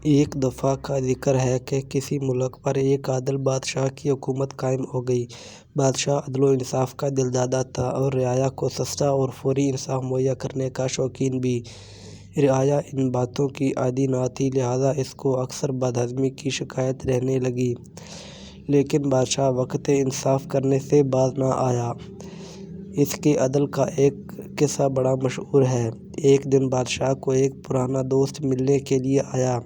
ایک دفعہ کا ذکر ہے کہ کسی ملک پر ایک عادل بادشاہ کی حکومت قائم ہو گئی۔ بادشاہ عدل و انصاف کا دلدادہ تھا اور رعایا کو سستا اور فوری انصاف مہیا کرنے کا شوقین بھی۔ رعایا ان باتوں کی عادی نہ تھی، لہٰذا اس کو اکثر بدہضمی کی شکایت رہنے لگی۔ لیکن بادشاہ وقت انصاف کرنے سے باز نہ آیا۔ اس کے عدل کا ایک قصہ بڑا مشہور ہے۔ ایک دن بادشاہ کو ایک پرانا دوست ملنے کے لیے آیا،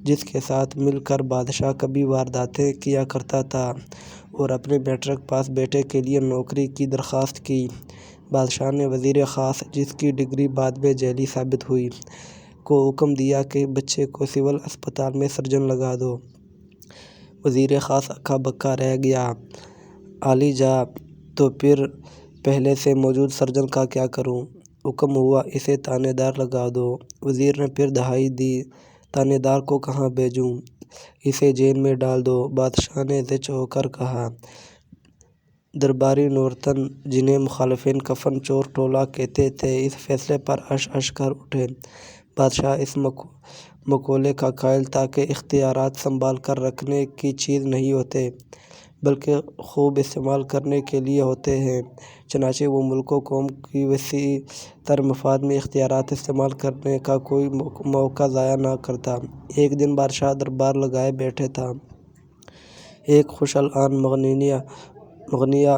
جس کے ساتھ مل کر بادشاہ کبھی وارداتیں کیا کرتا تھا، اور اپنے میٹرک پاس بیٹے کے لیے نوکری کی درخواست کی۔ بادشاہ نے وزیر خاص، جس کی ڈگری بعد میں جعلی ثابت ہوئی، کو حکم دیا کہ بچے کو سول اسپتال میں سرجن لگا دو۔ وزیر خاص اکا بکا رہ گیا۔ عالی جا، تو پھر پہلے سے موجود سرجن کا کیا کروں؟ حکم ہوا اسے تانے دار لگا دو۔ وزیر نے پھر دہائی دی، تانے دار کو کہاں بھیجوں؟ اسے جیل میں ڈال دو۔ بادشاہ نے زچ ہو کر کہا۔ درباری نورتن، جنہیں مخالفین کفن چور ٹولہ کہتے تھے، اس فیصلے پر عش عش کر اٹھے۔ بادشاہ اس مقولے کا قائل تھا کہ اختیارات سنبھال کر رکھنے کی چیز نہیں ہوتے، بلکہ خوب استعمال کرنے کے لیے ہوتے ہیں۔ چنانچہ وہ ملک و قوم کے وسیع تر مفاد میں اختیارات استعمال کرنے کا کوئی موقع ضائع نہ کرتا۔ ایک دن بادشاہ دربار لگائے بیٹھا تھا۔ ایک خوش الحان مغنیہ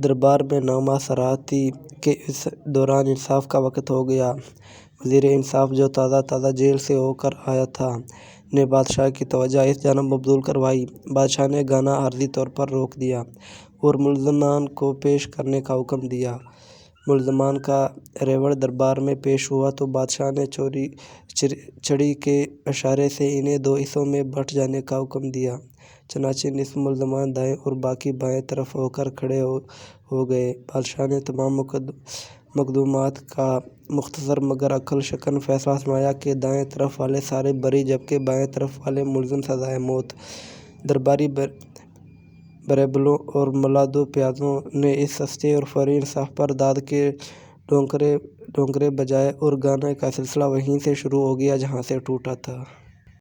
دربار میں نامہ سرا تھی کہ اس دوران انصاف کا وقت ہو گیا۔ وزیر انصاف، جو تازہ جیل سے ہو کر آیا تھا، نے بادشاہ کی توجہ اس جانب مبذول کروائی۔ بادشاہ نے گانا عارضی طور پر روک دیا اور ملزمان کو پیش کرنے کا حکم دیا۔ ملزمان کا ریوڑ دربار میں پیش ہوا تو بادشاہ نے چھڑی کے اشارے سے انہیں دو حصوں میں بٹ جانے کا حکم دیا۔ چنانچہ نصف ملزمان دائیں اور باقی بائیں طرف ہو کر کھڑے ہو گئے۔ بادشاہ نے تمام مقدمات کا مختصر مگر عقل شکن فیصلہ سنایا کہ دائیں طرف والے سارے بری، جبکہ بائیں طرف والے ملزم سزائے موت۔ درباری بریبلوں اور ملادو پیادوں نے اس سستے اور فوری انصاف پر داد کے ڈونکرے بجائے اور گانے کا سلسلہ وہیں سے شروع ہو گیا جہاں سے ٹوٹا تھا۔